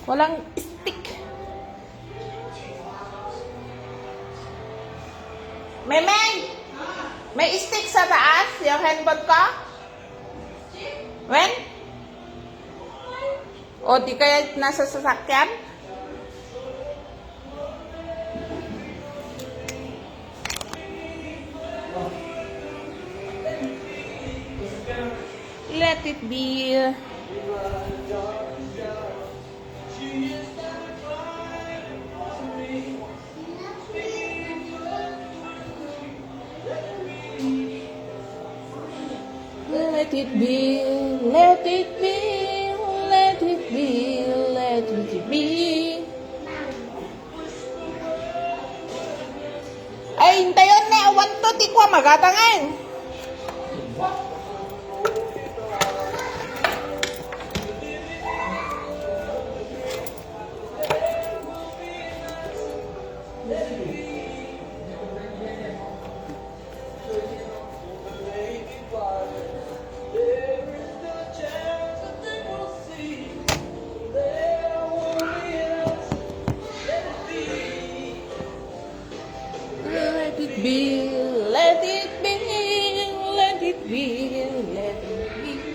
Walang stick. Memeng! May stick sa taas? Yung handball ko? When? O di kaya nasa sasakyan? Let it be. Let it be, let it be, let it be, let it be. Ay, hintayon na, awan to, di ko magatangan. Let it be, let it be, let it be, let it be.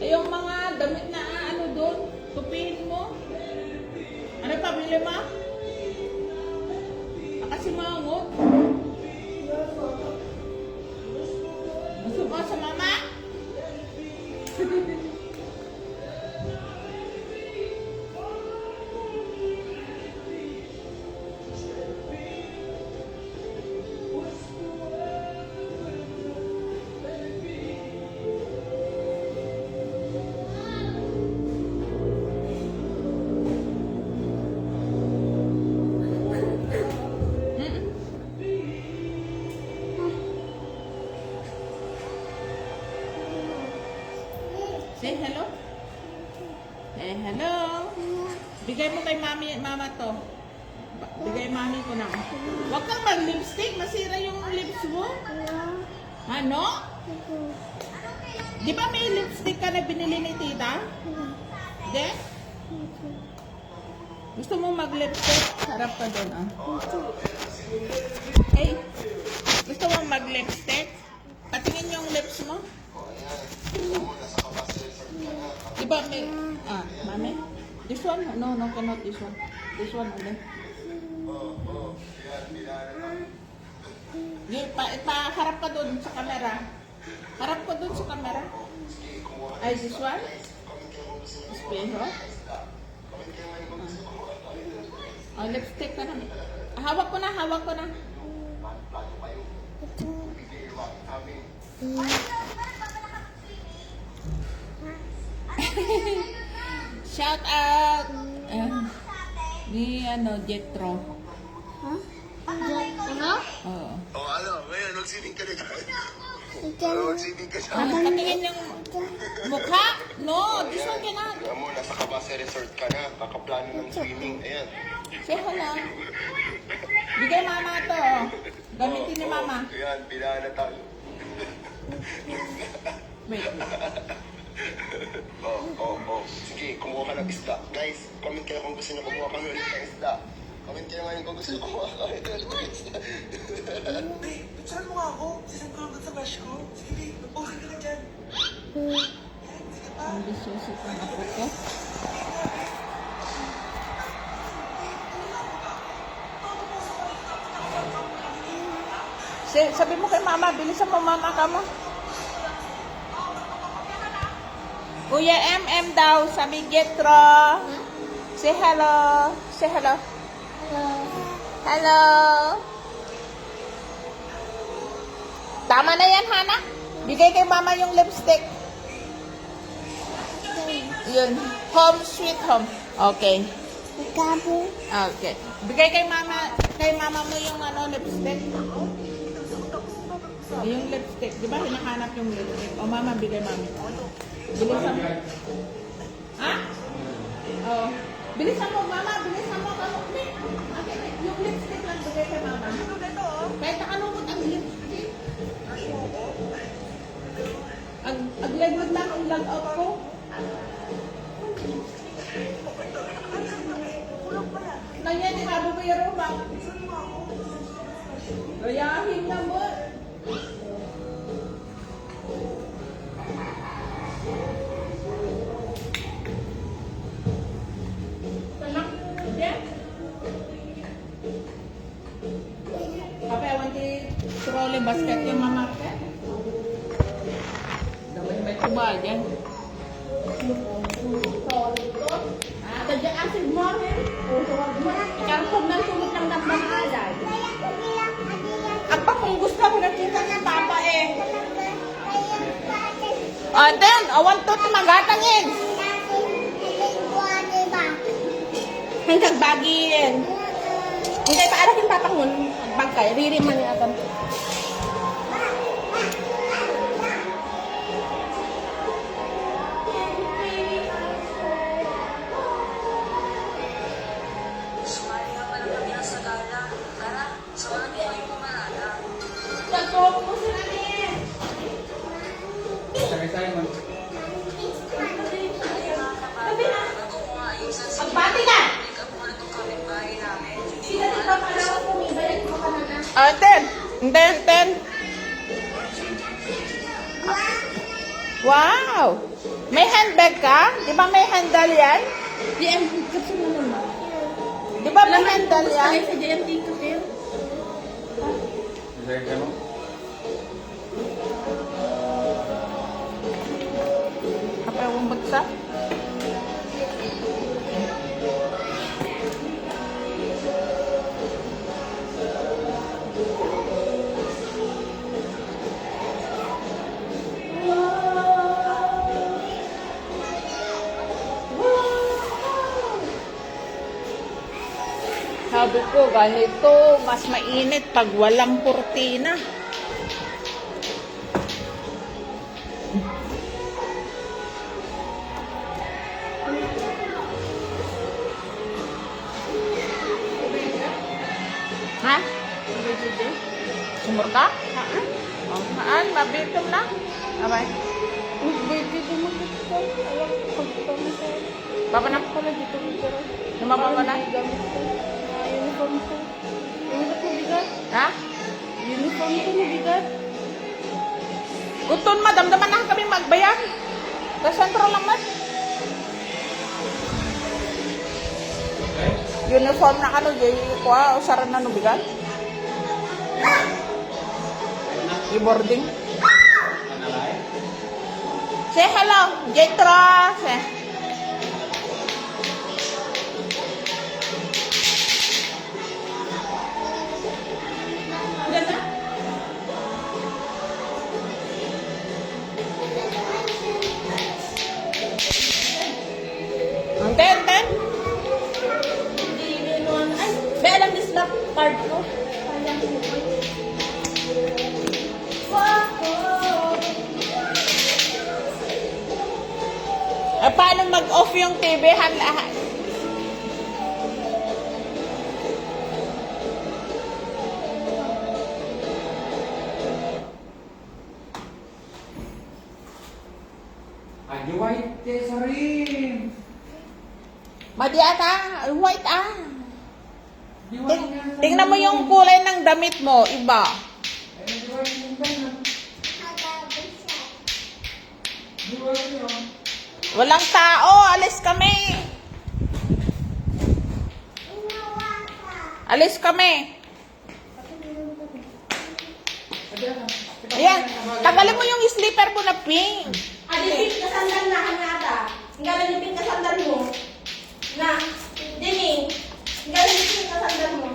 Yung mga damit na ano doon, tupiin mo. Ano pabili mo? Nakasimangot. Gusto mo sa mama? Say hello. Eh, hello. Bigay mo kay mama to. Bigay mami ko na. Huwag kang mag-lipstick. Masira yung lips mo. Ano? Di ba may lipstick ka na binili ni tita? Hindi? Gusto mo mag-lipstick? Harap ka doon, ah. Hey, gusto mo mag-lipstick? Patingin yung lips mo. Diba may, mami? This one? No, cannot this one. This one only. Harap ka doon sa camera. Harap ka doon sa camera. Ay, this one? Espejo? Oh, lipstick ka na. Hawak ko na, hawak ko na. Shout out ni Jetro. Huh? Ano? Oo. Oh, ano? Ngayon, nagsining ka na dyan. Nagsining ka dyan. Patingin yung mukha? No, this one cannot. Alam mo, nasa Kabase Resort ka na. Kakaplano ng swimming. Ayan. Say hello. Bigay mama to. Gamitin ni mama. Ayan, pila na tayo. Wait. Oh. Sige, kumuha ka ng isda. Guys, comment kayo kung gusto nyo kumuha kami ulit ng isda. Comment kayo ngayon kung gusto nyo kumuha kami ulit ng isda. Babe, picturean mo nga ako. Sisend ko lang sa crush ko. Sige, babe. Okay ka na dyan. Sige pa. Ang bisyoso kong apo ko. Sabi mo kay mama, bilisan mo mama ka mo. Kuya MM daw, sabi Getro. Say hello. Say hello. Hello. Hello. Tama na yan, Hana. Bigay kay mama yung lipstick. Yun. Home sweet home. Okay. Ikabu. Okay. Bigay kay mama mo yung lipstick. Yung lipstick. Di ba hinahanap yung lipstick? O mama, bigay mami. Bilisan mo. Ha? Oh. Bilisan mo, mama. Bilisan mo. Okay. Yung lipstick lang bigay kay mama. Kahit nakalungkot ang lipstick. Aglag lang ang lag out ko. Nanyan, habo ko yung rumah. Rayahin na mo. Apa I want to trolley basket yung mamarket? May tuba dyan. Tadya asid mo rin. Ikarpog ng tulog ng nagmamahalay. Apa kung gusto ko nakita ng papa eh. Then, I want to magatangin. Hanggang bagin. Hindi pa arakin papangun. Bangkay, riri man yung atam. Sumali nga pala kami sa gala. Tara, samahan niyo kayo pumarada. Totoo po sila niya. Kaya nga naman, bago ko nga ayusan sa Magbati ka! pick up muna itong kapitbahay namin. Hindi Sila ko di alam pa pala ako pumibalik mo ka na na. Ten. Wow! May handbag ka? Di ba may handle yan? DM, kasi mo naman. Di ba may handle yan? Sa JMT ko kayo. Apa yung bagsa? Sabi ko, ganito, mas mainit pag walang kurtina. Ha? Sumur ka? Oh, haan, mabitom na. Abay. Baba na pala dito. Lumaba na? Uniform ko. Uniform ko bigat. Ha? Uniform ko bigat. Guton, madamdaman na kami magbayan. Sa sentro lang man. Uniform na kano, jay kuha, usaran na nubigan. I-boarding. Say hello, Jetro. Say. Ganda? Ten. Ay, may alam this lock card ko. Paano mag-off yung TV? Lahat. Ay, white sa rin. Madi ata, white Tingnan mo yung kulay ng damit mo, iba. Walang tao, alis kami. Alis kami. Ayan, tanggalin mo yung slipper mo na pink. Alipin ka sandal na kanada. Ang galing ka sandal mo. Na, Dini. Ang galing ka sandal mo.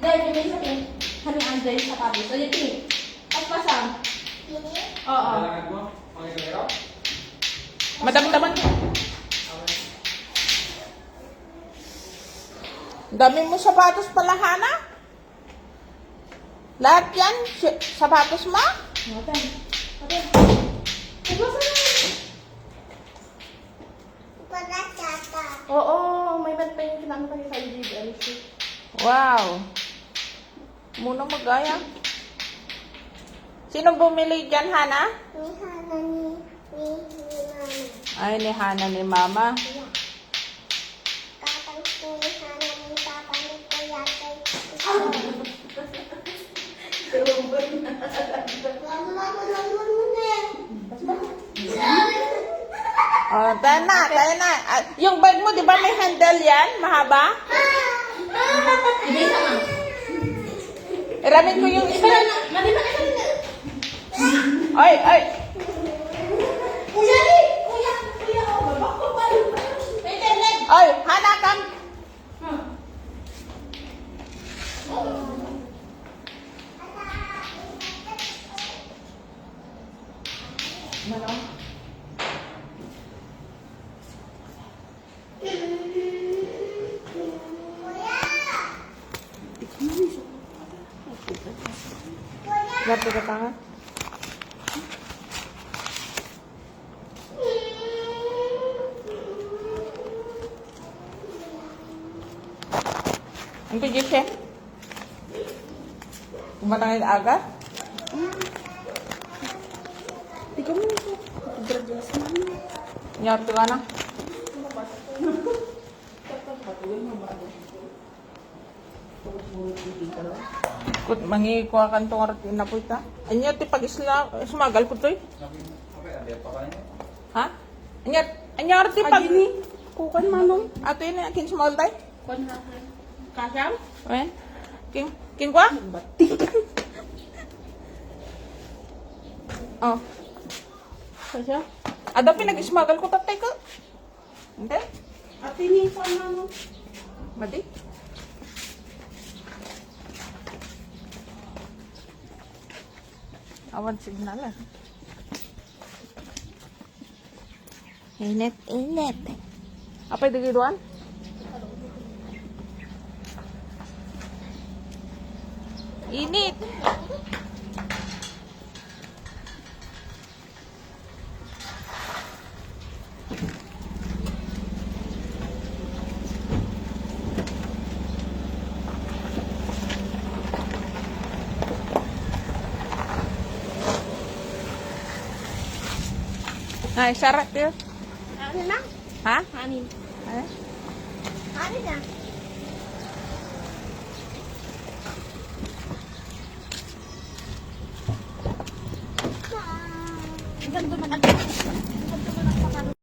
Dahil yung sa pink. Kami Andre sa tabi. So, yung pink. Paspasan. Oo. Madami-daman. Dami mo sapatos pala, Hana. Lahat yan, sapatos mo? Matan. Matan. Paspasan na. Oo, may bad pa yung kinamit sa iyo. Wow. Muna magaya. Sino bumili dyan, Hana? Ay, ni Hana ni Mama. Oh, tayo na. Ah, yung bag mo, di ba may handle yan? Mahaba? Ibig sama. Iramin ko yung isa. Mati pa kasi na. Ay. Kuya ni! Kuya! Oh, babak pa. Pwede, leg! Ay, Hana, come. Lapit ka tangan. Ang pijit siya. Kumatangin aga? Di ka mo ito. Graduate namin. Nyar ka na. Kut mangi ko kan tong arti na po ita. Anya ti pag isla sumagal ko toy. Ha? Anya arti pag ni Kukan manong. ato ini akin small tay. Konhahan. Kasam? Wen. King kwa? Oh. Kasam? Ada pinag-smagal ko tatay ko. Hindi? At ini pa manong. Mati? Awan signal ah. Init. Apa itu gituan? Init. Ay, syarat dia. Ano na? Ha? Hanin. Eh? Hanin na.